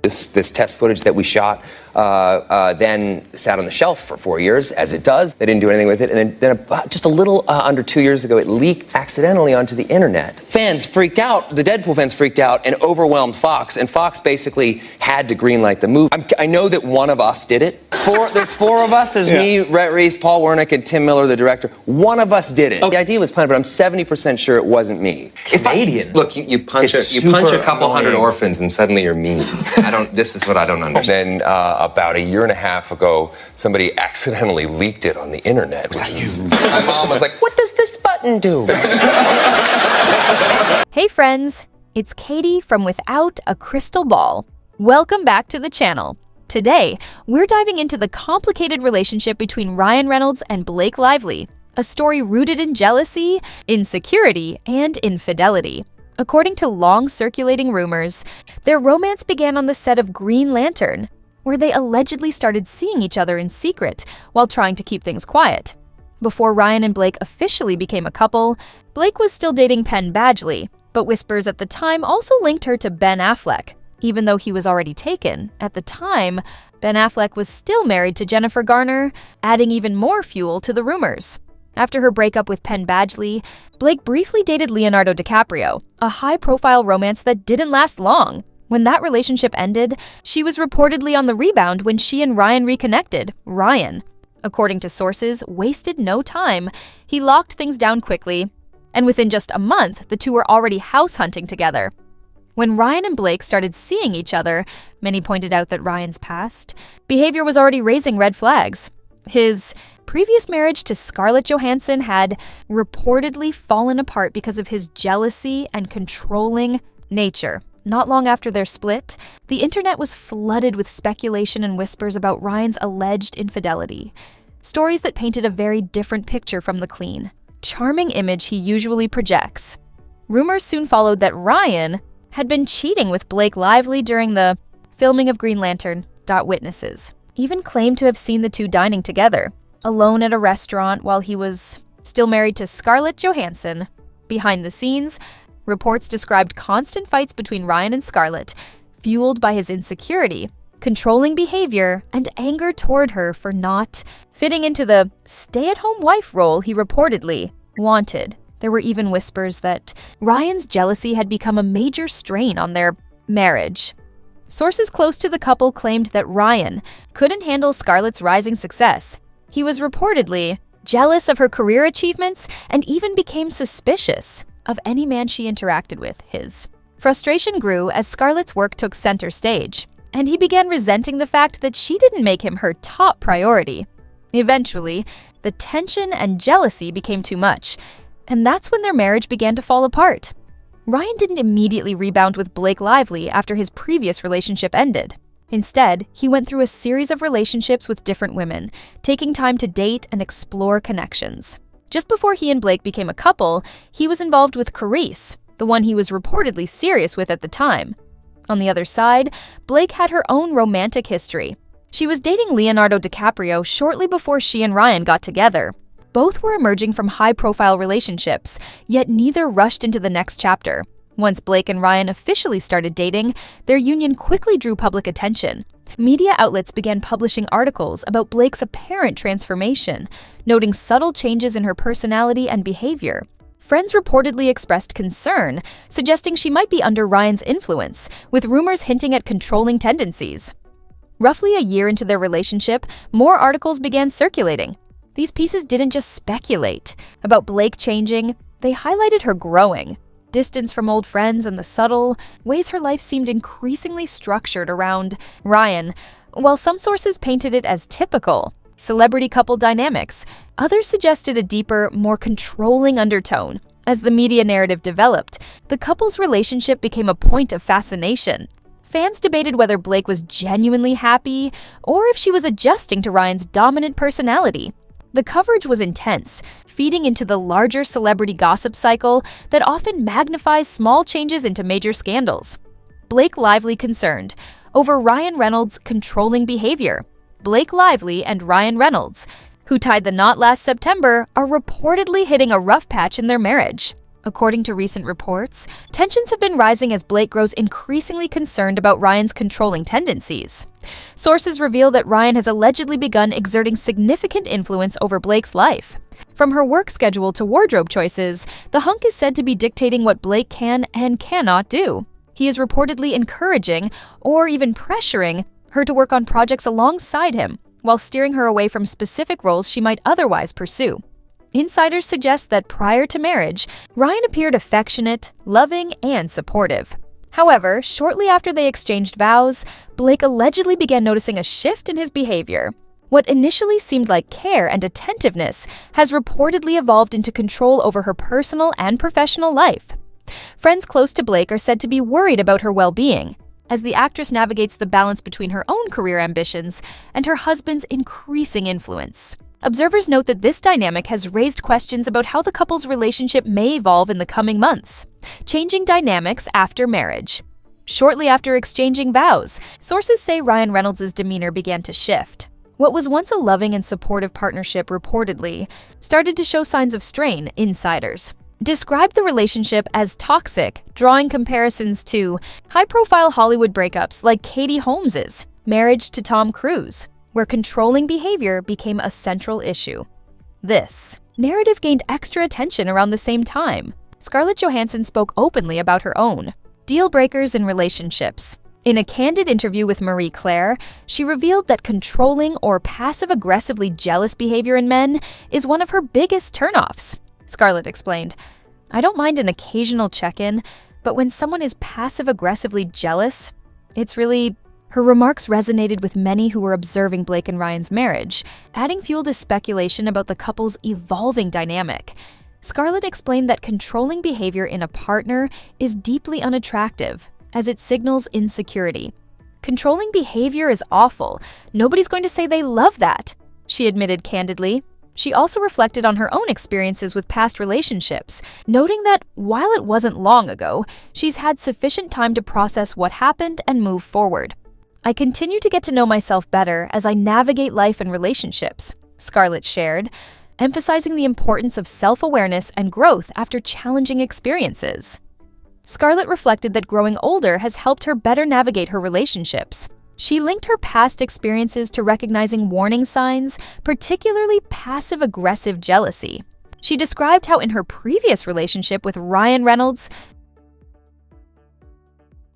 This test footage that we shot then sat on the shelf for 4 years, as it does. They didn't do anything with it. And then about just a little under 2 years ago, it leaked accidentally onto the internet. Fans freaked out. The Deadpool fans freaked out and overwhelmed Fox. And Fox basically had to greenlight the movie. I know that one of us did it. There's four of us. There's me, Rhett Reese, Paul Wernick, and Tim Miller, the director. One of us did it. Okay. The idea was planned, but I'm 70% sure it wasn't me. Canadian. Look, you punch a couple hundred orphans and suddenly you're mean. This is what I don't understand. Then about a year and a half ago, somebody accidentally leaked it on the internet. Was that you? My mom was like, "What does this button do?" Hey friends, it's Katie from Without a Crystal Ball. Welcome back to the channel. Today, we're diving into the complicated relationship between Ryan Reynolds and Blake Lively, a story rooted in jealousy, insecurity, and infidelity. According to long-circulating rumors, their romance began on the set of Green Lantern, where they allegedly started seeing each other in secret while trying to keep things quiet. Before Ryan and Blake officially became a couple, Blake was still dating Penn Badgley, but whispers at the time also linked her to Ben Affleck. Even though he was already taken, at the time, Ben Affleck was still married to Jennifer Garner, adding even more fuel to the rumors. After her breakup with Penn Badgley, Blake briefly dated Leonardo DiCaprio, a high-profile romance that didn't last long. When that relationship ended, she was reportedly on the rebound when she and Ryan reconnected. Ryan, according to sources, wasted no time. He locked things down quickly, and within just a month, the two were already house hunting together. When Ryan and Blake started seeing each other, many pointed out that Ryan's past behavior was already raising red flags. His previous marriage to Scarlett Johansson had reportedly fallen apart because of his jealousy and controlling nature. Not long after their split, the internet was flooded with speculation and whispers about Ryan's alleged infidelity. Stories that painted a very different picture from the clean, charming image he usually projects. Rumors soon followed that Ryan had been cheating with Blake Lively during the filming of Green Lantern. Witnesses even claimed to have seen the two dining together, alone at a restaurant while he was still married to Scarlett Johansson. Behind the scenes, reports described constant fights between Ryan and Scarlett, fueled by his insecurity, controlling behavior, and anger toward her for not fitting into the stay-at-home wife role he reportedly wanted. There were even whispers that Ryan's jealousy had become a major strain on their marriage. Sources close to the couple claimed that Ryan couldn't handle Scarlett's rising success. He was reportedly jealous of her career achievements and even became suspicious of any man she interacted with. His frustration grew as Scarlett's work took center stage, and he began resenting the fact that she didn't make him her top priority. Eventually, the tension and jealousy became too much, and that's when their marriage began to fall apart. Ryan didn't immediately rebound with Blake Lively after his previous relationship ended. Instead, he went through a series of relationships with different women, taking time to date and explore connections. Just before he and Blake became a couple, he was involved with Carice, the one he was reportedly serious with at the time. On the other side, Blake had her own romantic history. She was dating Leonardo DiCaprio shortly before she and Ryan got together. Both were emerging from high-profile relationships, yet neither rushed into the next chapter. Once Blake and Ryan officially started dating, their union quickly drew public attention. Media outlets began publishing articles about Blake's apparent transformation, noting subtle changes in her personality and behavior. Friends reportedly expressed concern, suggesting she might be under Ryan's influence, with rumors hinting at controlling tendencies. Roughly a year into their relationship, more articles began circulating. These pieces didn't just speculate about Blake changing, they highlighted her growing. Distance from old friends and the subtle ways her life seemed increasingly structured around Ryan. While some sources painted it as typical celebrity couple dynamics, others suggested a deeper, more controlling undertone. As the media narrative developed, the couple's relationship became a point of fascination. Fans debated whether Blake was genuinely happy or if she was adjusting to Ryan's dominant personality. The coverage was intense, feeding into the larger celebrity gossip cycle that often magnifies small changes into major scandals. Blake Lively concerned over Ryan Reynolds' controlling behavior. Blake Lively and Ryan Reynolds, who tied the knot last September, are reportedly hitting a rough patch in their marriage. According to recent reports, tensions have been rising as Blake grows increasingly concerned about Ryan's controlling tendencies. Sources reveal that Ryan has allegedly begun exerting significant influence over Blake's life. From her work schedule to wardrobe choices, the hunk is said to be dictating what Blake can and cannot do. He is reportedly encouraging, or even pressuring, her to work on projects alongside him, while steering her away from specific roles she might otherwise pursue. Insiders suggest that prior to marriage, Ryan appeared affectionate, loving, and supportive. However, shortly after they exchanged vows, Blake allegedly began noticing a shift in his behavior. What initially seemed like care and attentiveness has reportedly evolved into control over her personal and professional life. Friends close to Blake are said to be worried about her well-being, as the actress navigates the balance between her own career ambitions and her husband's increasing influence. Observers note that this dynamic has raised questions about how the couple's relationship may evolve in the coming months. Changing dynamics after marriage. Shortly after exchanging vows, sources say Ryan Reynolds' demeanor began to shift. What was once a loving and supportive partnership reportedly started to show signs of strain, insiders described the relationship as toxic, drawing comparisons to high-profile Hollywood breakups like Katie Holmes's marriage to Tom Cruise, where controlling behavior became a central issue. This narrative gained extra attention around the same time. Scarlett Johansson spoke openly about her own deal breakers in relationships. In a candid interview with Marie Claire, she revealed that controlling or passive-aggressively jealous behavior in men is one of her biggest turnoffs. Scarlett explained, "I don't mind an occasional check-in, but when someone is passive-aggressively jealous, it's really..." Her remarks resonated with many who were observing Blake and Ryan's marriage, adding fuel to speculation about the couple's evolving dynamic. Scarlett explained that controlling behavior in a partner is deeply unattractive, as it signals insecurity. "Controlling behavior is awful. Nobody's going to say they love that," she admitted candidly. She also reflected on her own experiences with past relationships, noting that while it wasn't long ago, she's had sufficient time to process what happened and move forward. "I continue to get to know myself better as I navigate life and relationships," Scarlett shared, emphasizing the importance of self-awareness and growth after challenging experiences. Scarlett reflected that growing older has helped her better navigate her relationships. She linked her past experiences to recognizing warning signs, particularly passive-aggressive jealousy. She described how in her previous relationship with Ryan Reynolds,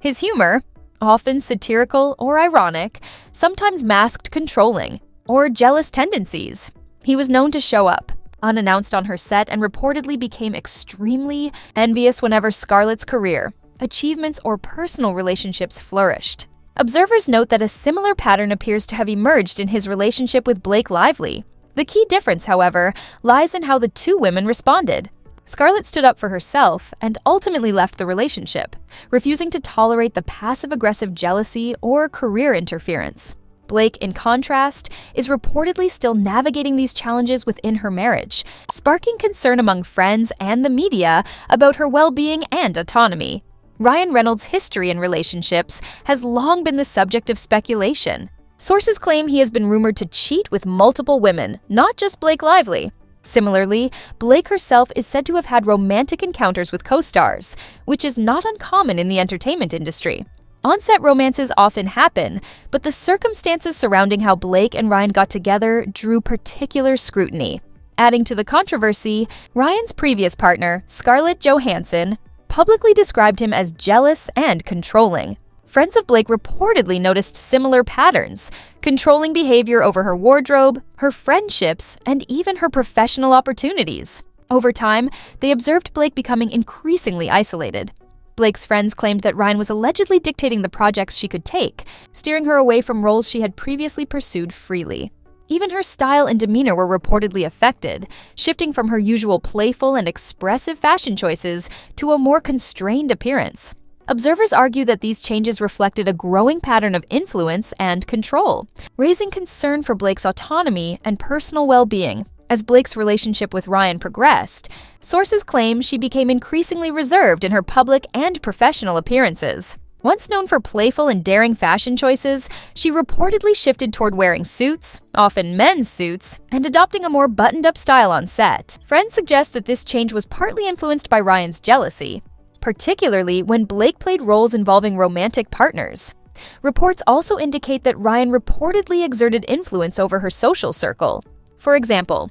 his humor, often satirical or ironic, sometimes masked controlling or jealous tendencies. He was known to show up unannounced on her set and reportedly became extremely envious whenever Scarlett's career, achievements, or personal relationships flourished. Observers note that a similar pattern appears to have emerged in his relationship with Blake Lively. The key difference, however, lies in how the two women responded. Scarlett stood up for herself and ultimately left the relationship, refusing to tolerate the passive-aggressive jealousy or career interference. Blake, in contrast, is reportedly still navigating these challenges within her marriage, sparking concern among friends and the media about her well-being and autonomy. Ryan Reynolds' history in relationships has long been the subject of speculation. Sources claim he has been rumored to cheat with multiple women, not just Blake Lively. Similarly, Blake herself is said to have had romantic encounters with co-stars, which is not uncommon in the entertainment industry. On-set romances often happen, but the circumstances surrounding how Blake and Ryan got together drew particular scrutiny. Adding to the controversy, Ryan's previous partner, Scarlett Johansson, publicly described him as jealous and controlling. Friends of Blake reportedly noticed similar patterns, controlling behavior over her wardrobe, her friendships, and even her professional opportunities. Over time, they observed Blake becoming increasingly isolated. Blake's friends claimed that Ryan was allegedly dictating the projects she could take, steering her away from roles she had previously pursued freely. Even her style and demeanor were reportedly affected, shifting from her usual playful and expressive fashion choices to a more constrained appearance. Observers argue that these changes reflected a growing pattern of influence and control, raising concern for Blake's autonomy and personal well-being. As Blake's relationship with Ryan progressed, sources claim she became increasingly reserved in her public and professional appearances. Once known for playful and daring fashion choices, she reportedly shifted toward wearing suits, often men's suits, and adopting a more buttoned-up style on set. Friends suggest that this change was partly influenced by Ryan's jealousy, particularly when Blake played roles involving romantic partners. Reports also indicate that Ryan reportedly exerted influence over her social circle. For example,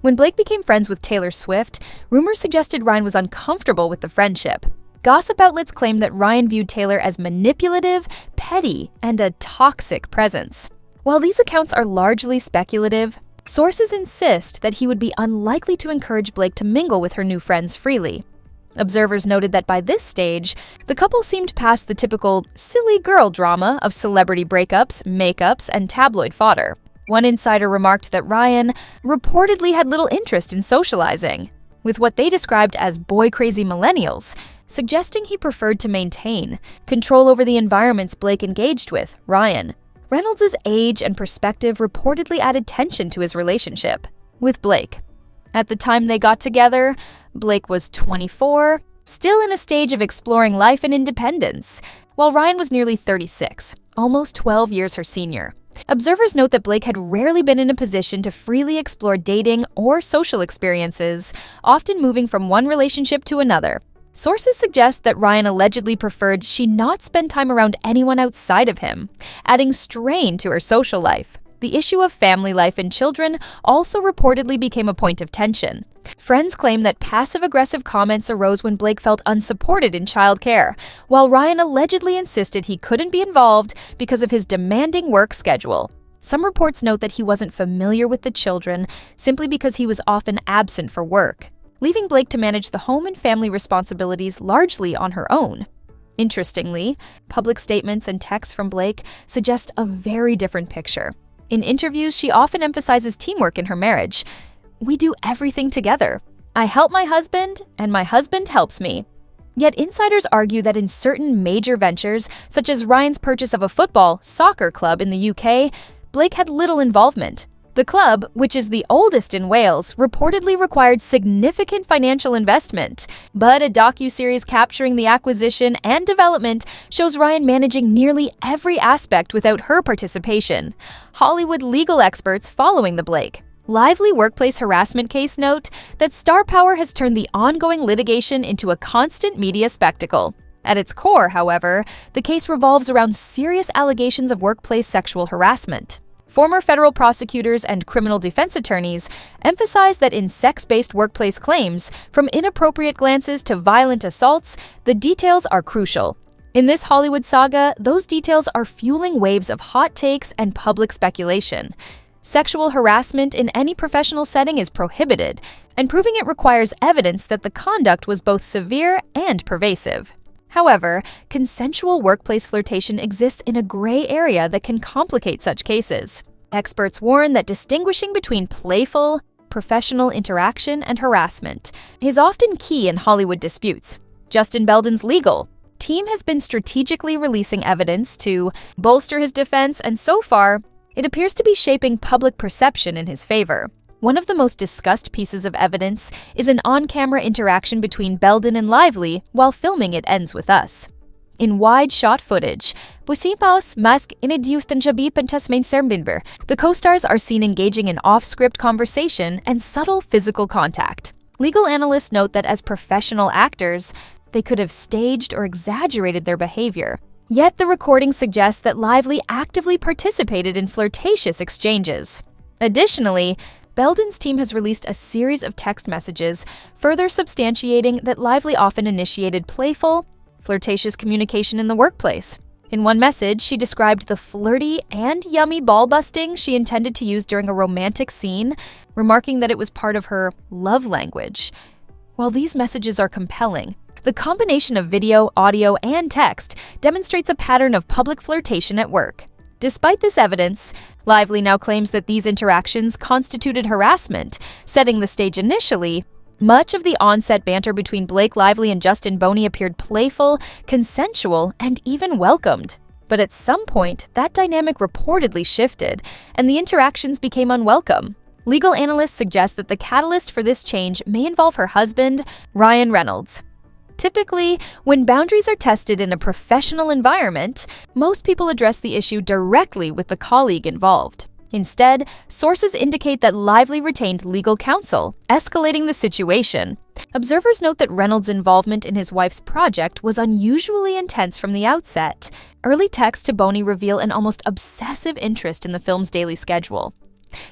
when Blake became friends with Taylor Swift, rumors suggested Ryan was uncomfortable with the friendship. Gossip outlets claim that Ryan viewed Taylor as manipulative, petty, and a toxic presence. While these accounts are largely speculative, sources insist that he would be unlikely to encourage Blake to mingle with her new friends freely. Observers noted that by this stage, the couple seemed past the typical silly girl drama of celebrity breakups, makeups, and tabloid fodder. One insider remarked that Ryan reportedly had little interest in socializing, with what they described as boy-crazy millennials, suggesting he preferred to maintain control over the environments Blake engaged with, Ryan. Reynolds' age and perspective reportedly added tension to his relationship with Blake. At the time they got together, Blake was 24, still in a stage of exploring life and independence, while Ryan was nearly 36, almost 12 years her senior. Observers note that Blake had rarely been in a position to freely explore dating or social experiences, often moving from one relationship to another. Sources suggest that Ryan allegedly preferred she not spend time around anyone outside of him, adding strain to her social life. The issue of family life and children also reportedly became a point of tension. Friends claim that passive-aggressive comments arose when Blake felt unsupported in childcare, while Ryan allegedly insisted he couldn't be involved because of his demanding work schedule. Some reports note that he wasn't familiar with the children simply because he was often absent for work, leaving Blake to manage the home and family responsibilities largely on her own. Interestingly, public statements and texts from Blake suggest a very different picture. In interviews, she often emphasizes teamwork in her marriage. "We do everything together. I help my husband, and my husband helps me." Yet insiders argue that in certain major ventures, such as Ryan's purchase of a soccer club in the UK, Blake had little involvement. The club, which is the oldest in Wales, reportedly required significant financial investment, but a docuseries capturing the acquisition and development shows Ryan managing nearly every aspect without her participation. Hollywood legal experts following the Blake Lively workplace harassment case note that star power has turned the ongoing litigation into a constant media spectacle. At its core, however, the case revolves around serious allegations of workplace sexual harassment. Former federal prosecutors and criminal defense attorneys emphasize that in sex-based workplace claims, from inappropriate glances to violent assaults, the details are crucial. In this Hollywood saga, those details are fueling waves of hot takes and public speculation. Sexual harassment in any professional setting is prohibited, and proving it requires evidence that the conduct was both severe and pervasive. However, consensual workplace flirtation exists in a gray area that can complicate such cases. Experts warn that distinguishing between playful, professional interaction and harassment is often key in Hollywood disputes. Justin Baldoni's legal team has been strategically releasing evidence to bolster his defense, and so far, it appears to be shaping public perception in his favor. One of the most discussed pieces of evidence is an on-camera interaction between Baldoni and Lively while filming It Ends With Us. In wide-shot footage, the co-stars are seen engaging in off-script conversation and subtle physical contact. Legal analysts note that as professional actors, they could have staged or exaggerated their behavior. Yet the recording suggests that Lively actively participated in flirtatious exchanges. Additionally, Baldoni's team has released a series of text messages, further substantiating that Lively often initiated playful, flirtatious communication in the workplace. In one message, she described the flirty and yummy ball busting she intended to use during a romantic scene, remarking that it was part of her love language. While these messages are compelling, the combination of video, audio, and text demonstrates a pattern of public flirtation at work. Despite this evidence, Lively now claims that these interactions constituted harassment, setting the stage initially. Much of the on-set banter between Blake Lively and Justin Baldoni appeared playful, consensual, and even welcomed. But at some point, that dynamic reportedly shifted, and the interactions became unwelcome. Legal analysts suggest that the catalyst for this change may involve her husband, Ryan Reynolds. Typically, when boundaries are tested in a professional environment, most people address the issue directly with the colleague involved. Instead, sources indicate that Lively retained legal counsel, escalating the situation. Observers note that Reynolds' involvement in his wife's project was unusually intense from the outset. Early texts to Boni reveal an almost obsessive interest in the film's daily schedule.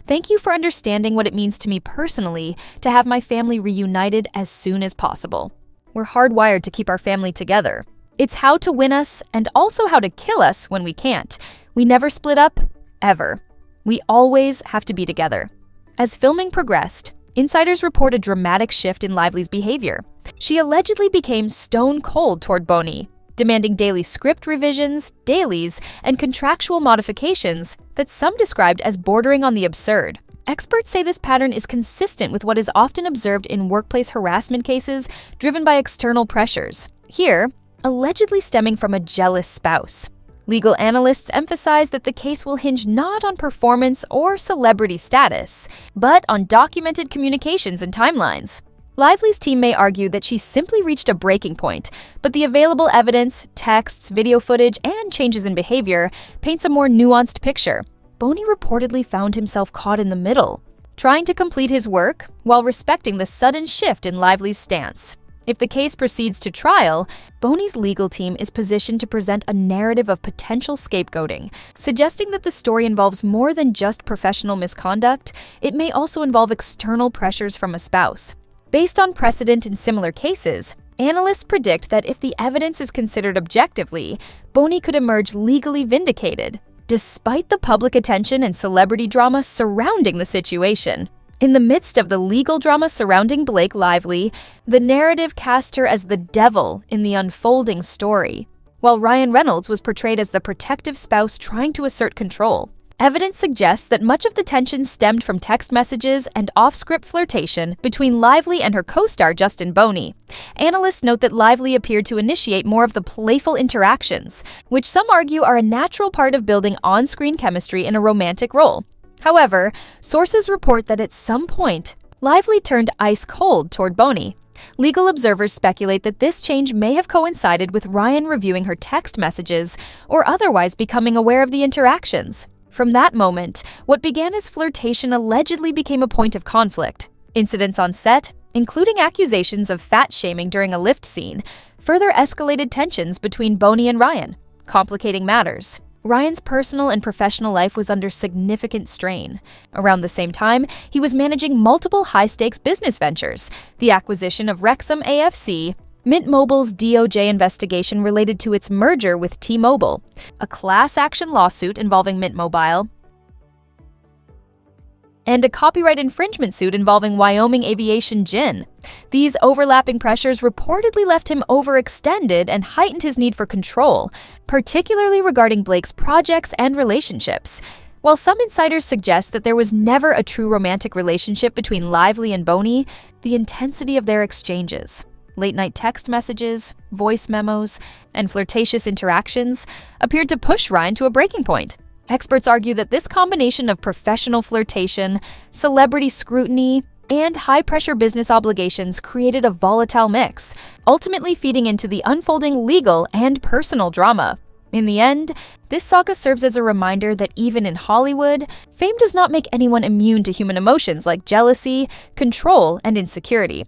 "Thank you for understanding what it means to me personally to have my family reunited as soon as possible. We're hardwired to keep our family together. It's how to win us and also how to kill us when we can't. We never split up, ever. We always have to be together." As filming progressed, insiders report a dramatic shift in Lively's behavior. She allegedly became stone cold toward Boni, demanding daily script revisions, dailies, and contractual modifications that some described as bordering on the absurd. Experts say this pattern is consistent with what is often observed in workplace harassment cases driven by external pressures, here, allegedly stemming from a jealous spouse. Legal analysts emphasize that the case will hinge not on performance or celebrity status, but on documented communications and timelines. Lively's team may argue that she simply reached a breaking point, but the available evidence, texts, video footage, and changes in behavior paints a more nuanced picture. Boni reportedly found himself caught in the middle, trying to complete his work while respecting the sudden shift in Lively's stance. If the case proceeds to trial, Boni's legal team is positioned to present a narrative of potential scapegoating, suggesting that the story involves more than just professional misconduct. It may also involve external pressures from a spouse. Based on precedent in similar cases, analysts predict that if the evidence is considered objectively, Boni could emerge legally vindicated, despite the public attention and celebrity drama surrounding the situation. In the midst of the legal drama surrounding Blake Lively, the narrative cast her as the devil in the unfolding story, while Ryan Reynolds was portrayed as the protective spouse trying to assert control. Evidence suggests that much of the tension stemmed from text messages and off-script flirtation between Lively and her co-star Justin Baldoni. Analysts note that Lively appeared to initiate more of the playful interactions, which some argue are a natural part of building on-screen chemistry in a romantic role. However, sources report that at some point, Lively turned ice-cold toward Baldoni. Legal observers speculate that this change may have coincided with Ryan reviewing her text messages or otherwise becoming aware of the interactions. From that moment, what began as flirtation allegedly became a point of conflict. Incidents on set, including accusations of fat-shaming during a lift scene, further escalated tensions between Boni and Ryan, complicating matters. Ryan's personal and professional life was under significant strain. Around the same time, he was managing multiple high-stakes business ventures, the acquisition of Wrexham AFC, Mint Mobile's DOJ investigation related to its merger with T-Mobile, a class action lawsuit involving Mint Mobile, and a copyright infringement suit involving Wyoming Aviation Gin. These overlapping pressures reportedly left him overextended and heightened his need for control, particularly regarding Blake's projects and relationships. While some insiders suggest that there was never a true romantic relationship between Lively and Boni, the intensity of their exchanges, late-night text messages, voice memos, and flirtatious interactions appeared to push Ryan to a breaking point. Experts argue that this combination of professional flirtation, celebrity scrutiny, and high-pressure business obligations created a volatile mix, ultimately feeding into the unfolding legal and personal drama. In the end, this saga serves as a reminder that even in Hollywood, fame does not make anyone immune to human emotions like jealousy, control, and insecurity.